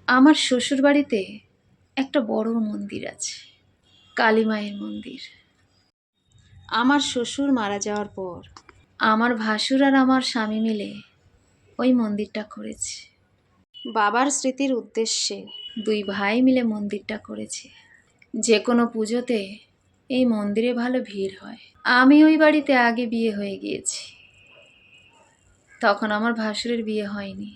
আমার শ্বশুরবাড়িতে একটা বড় মন্দির আছে, কালী মায়ের মন্দির। আমার শ্বশুর মারা যাওয়ার পর আমার ভাসুর আর আমার স্বামী মিলে ওই মন্দিরটা করেছে। বাবার স্মৃতির উদ্দেশ্যে দুই ভাই মিলে মন্দিরটা করেছে। যে কোনো পুজোতে এই মন্দিরে ভালো ভিড় হয়। আমি ওই বাড়িতে আগে বিয়ে হয়ে গিয়েছি, তখন আমার ভাসুরের বিয়ে হয়নি।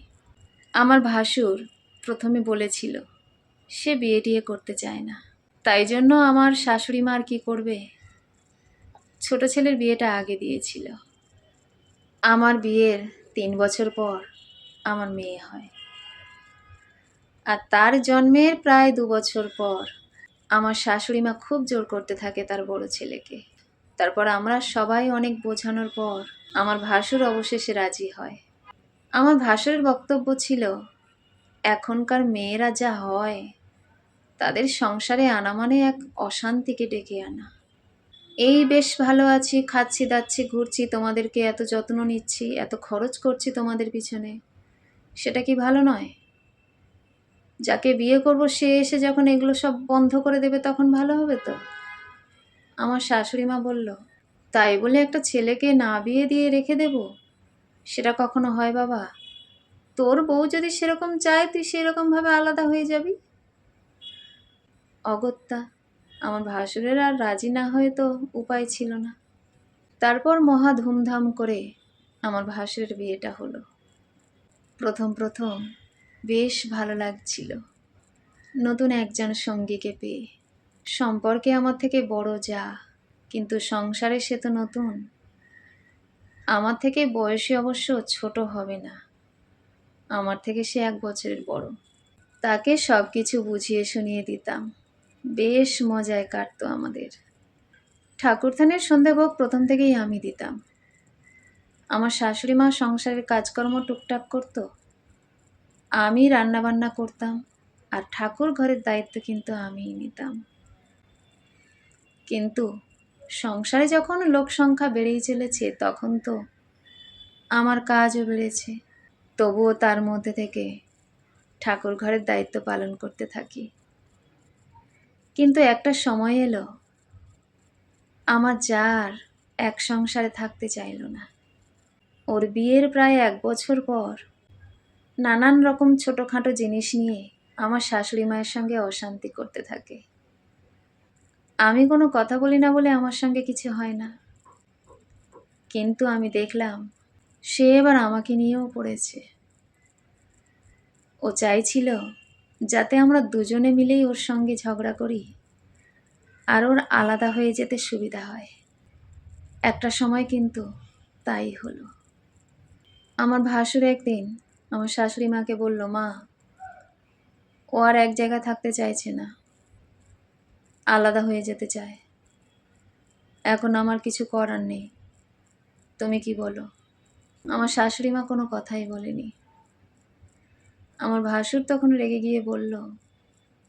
আমার ভাসুর প্রথমে বলেছিল সে বিয়ে টিয়ে করতে চায় না, তাই জন্য আমার শাশুড়ি মা আর কি করবে, ছোট ছেলের বিয়েটা আগে দিয়েছিল। আমার বিয়ের 3 বছর পর আমার মেয়ে হয়, আর তার জন্মের প্রায় 2 বছর পর আমার শাশুড়ি মা খুব জোর করতে থাকে তার বড় ছেলেকে। তারপর আমরা সবাই অনেক বোঝানোর পর আমার ভাসুর অবশেষে রাজি হয়। আমার ভাসুরের বক্তব্য ছিল, এখনকার মেয়েরা যা হয় তাদের সংসারে আনা মানে এক অশান্তিকে ডেকে আনা। এই বেশ ভালো আছি, খাচ্ছি দাচ্ছি ঘুরছি, তোমাদেরকে এত যত্ন নিচ্ছি, এত খরচ করছি তোমাদের পিছনে, সেটা কি ভালো নয়? যাকে বিয়ে করব সে এসে যখন এগুলো সব বন্ধ করে দেবে তখন ভালো হবে তো? আমার শাশুড়ি মা বলল, তাই বলে একটা ছেলেকে না বিয়ে দিয়ে রেখে দেব? সেটা কখনো হয় বাবা? তোর বউ যদি সেরকম চায় তুই সেরকমভাবে আলাদা হয়ে যাবি। অগত্যা আমার ভাসুরের আর রাজি না হয়ে তো উপায় ছিল না। তারপর মহা ধুমধাম করে আমার ভাসুরের বিয়েটা হলো। প্রথম প্রথম বেশ ভালো লাগছিল নতুন একজন সঙ্গীকে পেয়ে। সম্পর্কে আমার থেকে বড় যা, কিন্তু সংসারে সে তো নতুন। আমার থেকে বয়সে অবশ্য ছোট হবে না, আমার থেকে সে 1 বছরের বড়। তাকে সব কিছু বুঝিয়ে শুনিয়ে দিতাম, বেশ মজায় কাটতো আমাদের। ঠাকুরথানের সন্ধ্যাভোগ প্রথম থেকেই আমি দিতাম। আমার শাশুড়ি মা সংসারের কাজকর্ম টুকটাক করতো, আমি রান্নাবান্না করতাম, আর ঠাকুর ঘরের দায়িত্ব কিন্তু আমিই নিতাম। কিন্তু সংসারে যখন লোক সংখ্যা বেড়েই চলেছে তখন তো আমার কাজও বেড়েছে, তবুও তার মধ্যে থেকে ঠাকুর ঘরের দায়িত্ব পালন করতে থাকি। কিন্তু একটা সময় এলো, আমার জার এক সংসারে থাকতে চাইল না। ওর বিয়ের প্রায় 1 বছর পর নানান রকম ছোটোখাটো জিনিস নিয়ে আমার শাশুড়ি মায়ের সঙ্গে অশান্তি করতে থাকে। আমি কোনো কথা বলি না বলে আমার সঙ্গে কিছু হয় না, কিন্তু আমি দেখলাম সে এবার আমাকে নিয়েও পড়েছে। ও চাইছিল যাতে আমরা দুজনে মিলেই ওর সঙ্গে ঝগড়া করি আর ওর আলাদা হয়ে যেতে সুবিধা হয়। একটা সময় কিন্তু তাই হলো। আমার ভাসুর একদিন আমার শাশুড়ি মাকে বলল, মা, ও আর এক জায়গায় থাকতে চাইছে না, আলাদা হয়ে যেতে চায়। এখন আমার কিছু করার নেই, তুমি কি বলো? আমার শাশুড়ি মা কোনো কথাই বলেনি। আমার ভাসুর তখন রেগে গিয়ে বলল,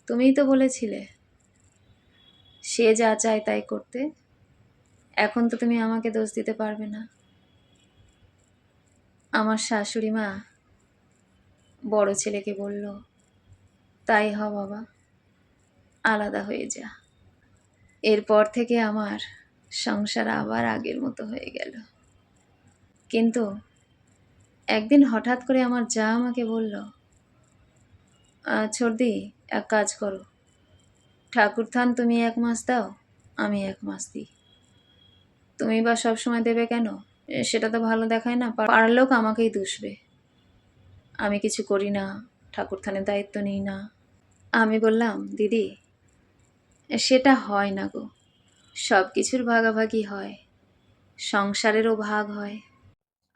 তুমিই তো বলেছিলে সে যা চায় তাই করতে, এখন তো তুমি আমাকে দোষ দিতে পারবে না। আমার শাশুড়ি মা বড় ছেলেকে বলল, তাই হ বাবা, আলাদা হয়ে যা। এরপর থেকে আমার সংসার আবার আগের মতো হয়ে গেল। কিন্তু একদিন হঠাৎ করে আমার যা আমাকে বলল, ছোটদি, এক কাজ করো, ঠাকুরথান তুমি 1 মাস দাও, আমি 1 মাস দিই। তুমি বা সবসময় দেবে কেন? সেটা তো ভালো দেখায় না, পাড়ার লোক আমাকেই দুষবে, আমি কিছু করি না, ঠাকুরথানের দায়িত্ব নিই না। আমি বললাম, দিদি, সেটা হয় না গো, সব কিছুর ভাগাভাগি হয়, সংসারেরও ভাগ হয়।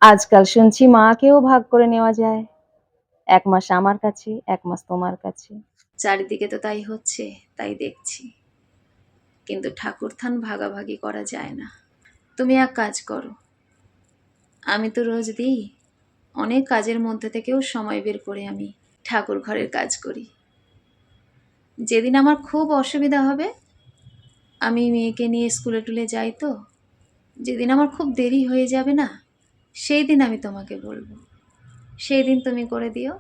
আজকাল শুনছি মাকেও ভাগ করে নেওয়া যায়, 1 মাস আমার কাছে, 1 মাস তোমার কাছে। চারিদিকে তো তাই হচ্ছে, তাই দেখছি, কিন্তু ঠাকুরথান ভাগাভাগি করা যায় না। তুমি এক কাজ করো, আমি তো রোজ দিই, অনেক কাজের মধ্যে থেকেও সময় বের করে আমি ঠাকুর ঘরের কাজ করি। যেদিন আমার খুব অসুবিধা হবে, আমি মেয়েকে নিয়ে স্কুলে টুলে যাই, তো যেদিন আমার খুব দেরি হয়ে যাবে না, সেই দিন আমি তোমাকে বলবো, সেই দিন তুমি করে দিও।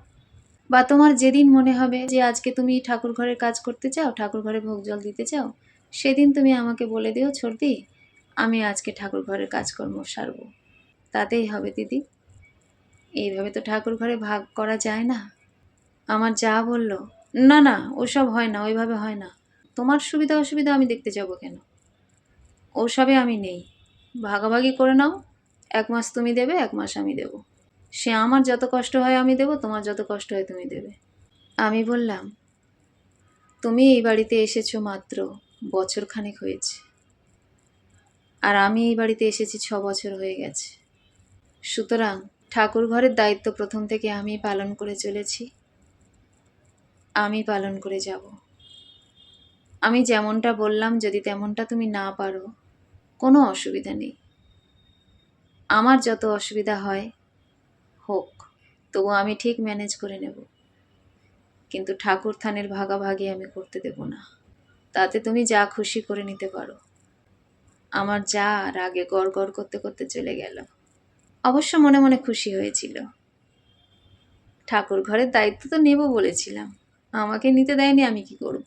বা তোমার যেদিন মনে হবে যে আজকে তুমি ঠাকুর ঘরের কাজ করতে চাও, ঠাকুর ঘরে ভোগ জল দিতে চাও, সেদিন তুমি আমাকে বলে দিও, ছোটদি আমি আজকে ঠাকুর ঘরের কাজকর্ম সারবো। তাতেই হবে দিদি। এইভাবে তো ঠাকুর ঘরে ভাগ করা যায় না। আমার যা বলল, না না ওসব হয় না, ওইভাবে হয় না। তোমার সুবিধা অসুবিধা আমি দেখতে যাব কেন? ওসবে আমি নেই। ভাগাভাগি করে নাও, 1 মাস তুমি দেবে, 1 মাস আমি দেব। সে আমার যত কষ্ট হয় আমি দেব, তোমার যত কষ্ট হয় তুমি দেবে। আমি বললাম, তুমি এই বাড়িতে এসেছো মাত্র বছরখানেক হয়েছে, আর আমি এই বাড়িতে এসেছি 6 বছর হয়ে গেছে। সুতরাং ঠাকুর ঘরের দায়িত্ব প্রথম থেকে আমি পালন করে চলেছি, আমি পালন করে যাব। আমি যেমনটা বললাম যদি তেমনটা তুমি না পারো, কোনো অসুবিধা নেই। আমার যত অসুবিধা হয় হোক, তবু আমি ঠিক ম্যানেজ করে নেব। কিন্তু ঠাকুর থানের ভাগাভাগি আমি করতে দেব না। তাতে তুমি যা খুশি করে নিতে পারো। আমার যা রাগে গড় গড় করতে করতে চলে গেল। অবশ্য মনে মনে খুশি হয়েছিল। ঠাকুর ঘরের দায়িত্ব তো নেব বলেছিলাম, আমাকে নিতে দেয়নি, আমি কি করব?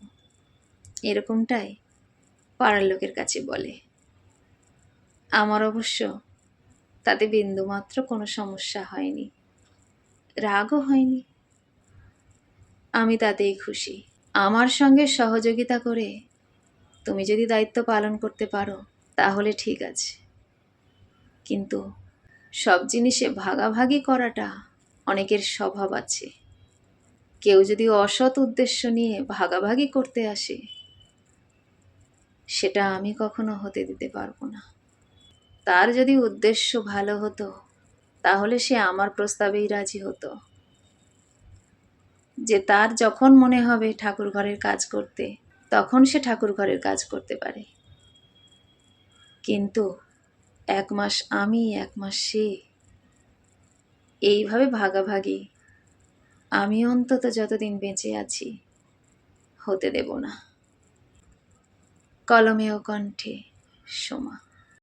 এরকমটাই পাড়ার লোকের কাছে বলে। আমার অবশ্য তাতে বিন্দুমাত্র কোনো সমস্যা হয়নি, রাগও হয়নি। আমি তাতেই খুশি। আমার সঙ্গে সহযোগিতা করে তুমি যদি দায়িত্ব পালন করতে পারো তাহলে ঠিক আছে, কিন্তু সব জিনিসে ভাগাভাগি করাটা অনেকের স্বভাব আছে। কেউ যদি অসৎ উদ্দেশ্য নিয়ে ভাগাভাগি করতে আসে, সেটা আমি কখনো হতে দিতে পারবো না। তার যদি উদ্দেশ্য ভালো হতো তাহলে সে আমার প্রস্তাবেই রাজি হতো, যে তার যখন মনে হবে ঠাকুর ঘরের কাজ করতে তখন সে ঠাকুর ঘরের কাজ করতে পারে। কিন্তু 1 মাস আমি 1 মাস সে, এইভাবে ভাগাভাগি আমি অন্তত যতদিন বেঁচে আছি হতে দেব না। কলমে ও কণ্ঠে, সোমা।